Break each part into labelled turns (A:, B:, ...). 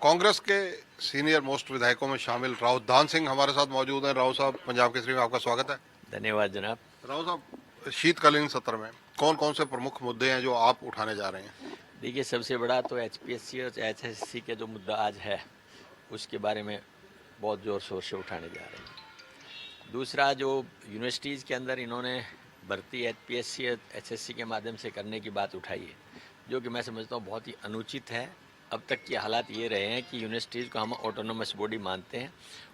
A: कांग्रेस के senior most विधायकों में शामिल राव दान सिंह हमारे साथ मौजूद हैं। राव साहब, पंजाब केसरी में आपका स्वागत है।
B: धन्यवाद जनाब।
A: राव साहब, शीतकालीन सत्र में कौन कौन से प्रमुख मुद्दे हैं जो आप उठाने जा रहे हैं?
B: देखिए, सबसे बड़ा तो एचपीएससी और एचएससी के जो मुद्दा आज है उसके बारे में बहुत ज़ोर शोर से उठाने जा रहे हैं। दूसरा, जो यूनिवर्सिटीज़ के अंदर इन्होंने भर्ती एचपीएससी और एचएससी के माध्यम से करने की बात उठाई है, जो कि मैं समझता हूँ बहुत ही अनुचित है। अब तक के हालात ये रहे हैं कि यूनिवर्सिटीज़ को हम ऑटोनोमस बॉडी मानते हैं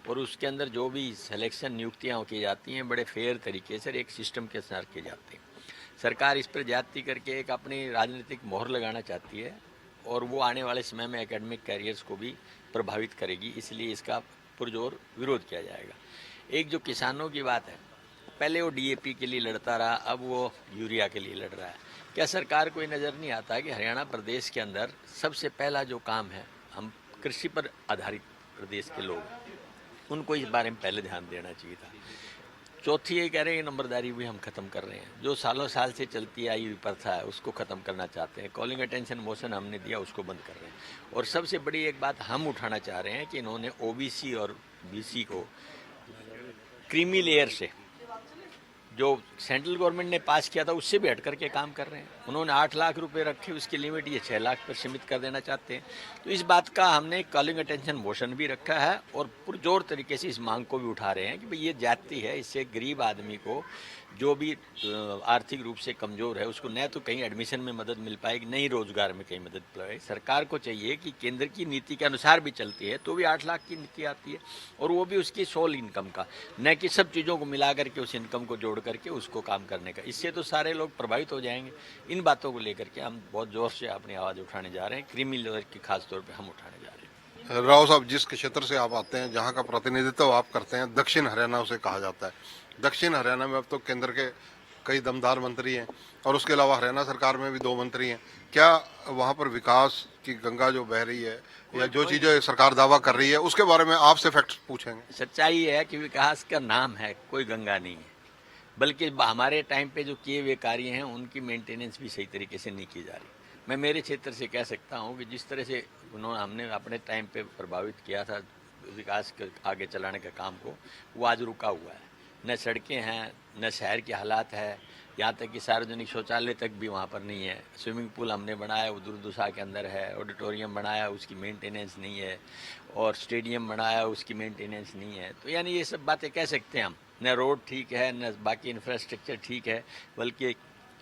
B: और उसके अंदर जो भी सिलेक्शन नियुक्तियाँ की जाती हैं बड़े फेयर तरीके से एक सिस्टम के साथ की जाती हैं। सरकार इस पर ज्यादती करके एक अपनी राजनीतिक मोहर लगाना चाहती है और वो आने वाले समय में एकेडमिक कैरियर्स को भी प्रभावित करेगी, इसलिए इसका पुरजोर विरोध किया जाएगा। एक जो किसानों की बात है, पहले वो डीएपी के लिए लड़ता रहा, अब वो यूरिया के लिए लड़ रहा है। क्या सरकार को ये नज़र नहीं आता कि हरियाणा प्रदेश के अंदर सबसे पहला जो काम है, हम कृषि पर आधारित प्रदेश के लोग, उनको इस बारे में पहले ध्यान देना चाहिए था। चौथी ये कह रहे हैं नंबरदारी भी हम खत्म कर रहे हैं, जो सालों साल से चलती आई हुई प्रथा है उसको खत्म करना चाहते हैं। कॉलिंग अटेंशन मोशन हमने दिया, उसको बंद कर रहे हैं। और सबसे बड़ी एक बात हम उठाना चाह रहे हैं कि इन्होंने ओबीसी और बीसी को क्रीमी लेयर से, जो सेंट्रल गवर्नमेंट ने पास किया था उससे भी हट करके काम कर रहे हैं। उन्होंने 8 लाख रुपए रखे, उसकी लिमिट ये 6 लाख पर सीमित कर देना चाहते हैं। तो इस बात का हमने कॉलिंग अटेंशन मोशन भी रखा है और पुरजोर तरीके से इस मांग को भी उठा रहे हैं कि भाई ये जाति है, इससे गरीब आदमी को, जो भी आर्थिक रूप से कमज़ोर है, उसको न तो कहीं एडमिशन में मदद मिल पाएगी, नहीं रोजगार में कहीं मदद मिल पाएगी। सरकार को चाहिए कि केंद्र की नीति के अनुसार भी चलती है तो भी 8 लाख की नीति आती है और वो भी उसकी सोल इनकम का, न कि सब चीज़ों को मिला करके उस इनकम को जोड़ करके उसको काम करने का। इससे तो सारे लोग प्रभावित हो जाएंगे। इन बातों को लेकर के हम बहुत ज़ोर से अपनी आवाज़ उठाने जा रहे हैं। क्रीमी लेयर की खास तौर पर हम उठाने जा रहे हैं।
A: राव साहब, जिस क्षेत्र से आप आते हैं, जहाँ का प्रतिनिधित्व आप करते हैं, दक्षिण हरियाणा उसे कहा जाता है। दक्षिण हरियाणा में अब तो केंद्र के कई दमदार मंत्री हैं और उसके अलावा हरियाणा सरकार में भी 2 मंत्री हैं। क्या वहाँ पर विकास की गंगा जो बह रही है या जो चीज़ें सरकार दावा कर रही है उसके बारे में आपसे फैक्ट पूछेंगे?
B: सच्चाई है कि विकास का नाम है, कोई गंगा नहीं है, बल्कि हमारे टाइम पे जो किए हुए कार्य हैं उनकी मेंटेनेंस भी सही तरीके से नहीं की जा रही। मैं मेरे क्षेत्र से कह सकता हूँ कि जिस तरह से हमने अपने टाइम पे प्रभावित किया था विकास के आगे चलाने का काम को, वो आज रुका हुआ है। न सड़कें हैं, न शहर के हालात है, यहाँ तक कि सार्वजनिक शौचालय तक भी वहाँ पर नहीं है। स्विमिंग पूल हमने बनाया, वो दुर्दशा के अंदर है। ऑडिटोरियम बनाया, उसकी मेंटेनेंस नहीं है। और स्टेडियम बनाया, उसकी मेंटेनेंस नहीं है। तो यानी ये सब बातें कह सकते हैं हम। न रोड ठीक है, न बाकी इंफ्रास्ट्रक्चर ठीक है, बल्कि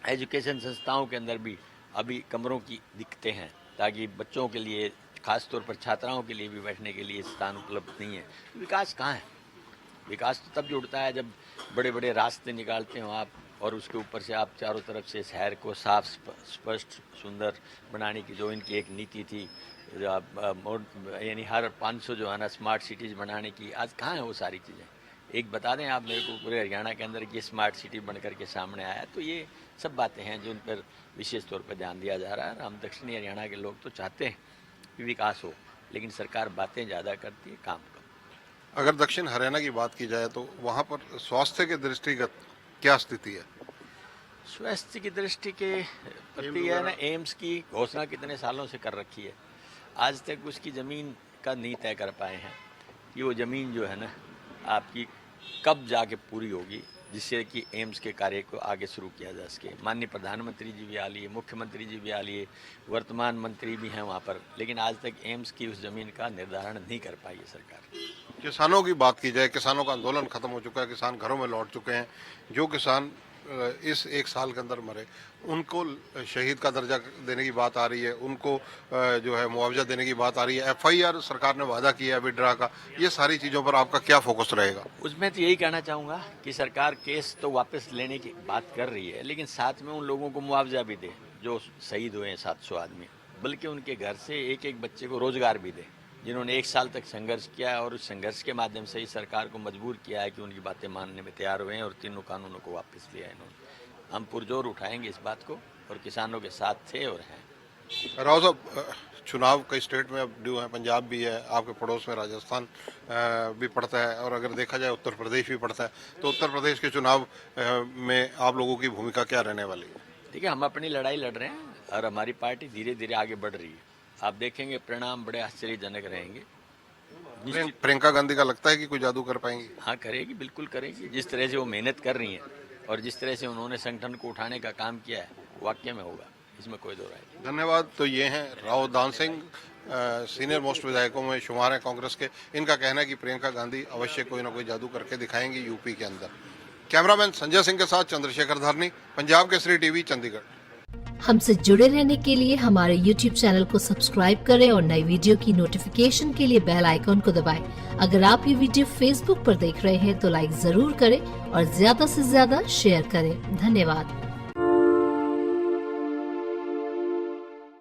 B: एजुकेशन संस्थाओं के अंदर भी अभी कमरों की दिक्कतें हैं, ताकि बच्चों के लिए, खास तौर पर छात्राओं के लिए भी बैठने के लिए स्थान उपलब्ध नहीं है। तो विकास कहाँ है? विकास तो तब जुड़ता है जब बड़े बड़े रास्ते निकालते हो आप और उसके ऊपर से आप चारों तरफ से शहर को साफ, स्पष्ट, सुंदर बनाने की जो इनकी एक नीति थी, यानी हर 500 जो है ना स्मार्ट सिटीज़ बनाने की, आज कहाँ है वो सारी चीज़ें? एक बता दें आप मेरे को, पूरे हरियाणा के अंदर कि स्मार्ट सिटी बन करके सामने आया। तो ये सब बातें हैं जिन पर विशेष तौर पर ध्यान दिया जा रहा है। हम दक्षिणी हरियाणा के लोग तो चाहते हैं कि विकास हो, लेकिन सरकार बातें ज़्यादा करती है, काम कम।
A: अगर दक्षिण हरियाणा की बात की जाए तो वहाँ पर स्वास्थ्य के दृष्टिगत क्या स्थिति है?
B: स्वास्थ्य की दृष्टि के प्रति है ना, एम्स की घोषणा कितने सालों से कर रखी है, आज तक उसकी ज़मीन का नहीं तय कर पाए हैं कि वो ज़मीन जो है ना आपकी कब जाके पूरी होगी, जिससे कि एम्स के कार्य को आगे शुरू किया जा सके। माननीय प्रधानमंत्री जी भी आ लिए, मुख्यमंत्री जी भी आ लिए, वर्तमान मंत्री भी हैं वहाँ पर, लेकिन आज तक एम्स की उस ज़मीन का निर्धारण नहीं कर पाई है सरकार।
A: किसानों की बात की जाए, किसानों का आंदोलन खत्म हो चुका है, किसान घरों में लौट चुके हैं। जो किसान इस 1 साल के अंदर मरे, उनको शहीद का दर्जा देने की बात आ रही है, उनको जो है मुआवजा देने की बात आ रही है, एफआईआर सरकार ने वादा किया है विड्रा का। ये सारी चीज़ों पर आपका क्या फोकस रहेगा?
B: उसमें तो यही कहना चाहूँगा कि सरकार केस तो वापस लेने की बात कर रही है, लेकिन साथ में उन लोगों को मुआवजा भी दे जो शहीद हुए हैं, 700 आदमी, बल्कि उनके घर से एक एक बच्चे को रोजगार भी दे, जिन्होंने 1 साल तक संघर्ष किया और उस संघर्ष के माध्यम से ही सरकार को मजबूर किया है कि उनकी बातें मानने में तैयार हुए हैं और तीनों कानूनों को वापस लिया है इन्होंने। हम पुरजोर उठाएंगे इस बात को और किसानों के साथ थे और हैं।
A: राव साहब, चुनाव कई स्टेट में अब ड्यू है, पंजाब भी है, आपके पड़ोस में राजस्थान भी पड़ता है, और अगर देखा जाए उत्तर प्रदेश भी पड़ता है। तो उत्तर प्रदेश के चुनाव में आप लोगों की भूमिका क्या रहने वाली है?
B: देखिए, हम अपनी लड़ाई लड़ रहे हैं और हमारी पार्टी धीरे धीरे आगे बढ़ रही है। आप देखेंगे परिणाम बड़े आश्चर्यजनक रहेंगे।
A: प्रियंका गांधी का लगता है कि कोई जादू कर पाएंगी?
B: हाँ, करेगी, बिल्कुल करेगी। जिस तरह से वो मेहनत कर रही हैं और जिस तरह से उन्होंने संगठन को उठाने का काम किया है, वाकई में होगा, इसमें कोई दो राय नहीं।
A: धन्यवाद। तो ये हैं राव दान सिंह, सीनियर मोस्ट विधायकों में शुमार हैं कांग्रेस के। इनका कहना है कि प्रियंका गांधी अवश्य कोई ना कोई जादू करके दिखाएंगी यूपी के अंदर। कैमरामैन संजय सिंह के साथ चंद्रशेखर धरनी, पंजाब केसरी टीवी, चंडीगढ़।
C: हमसे जुड़े रहने के लिए हमारे YouTube चैनल को सब्सक्राइब करें और नई वीडियो की नोटिफिकेशन के लिए बेल आइकॉन को दबाएं। अगर आप ये वीडियो Facebook पर देख रहे हैं तो लाइक जरूर करें और ज्यादा से ज्यादा शेयर करें। धन्यवाद।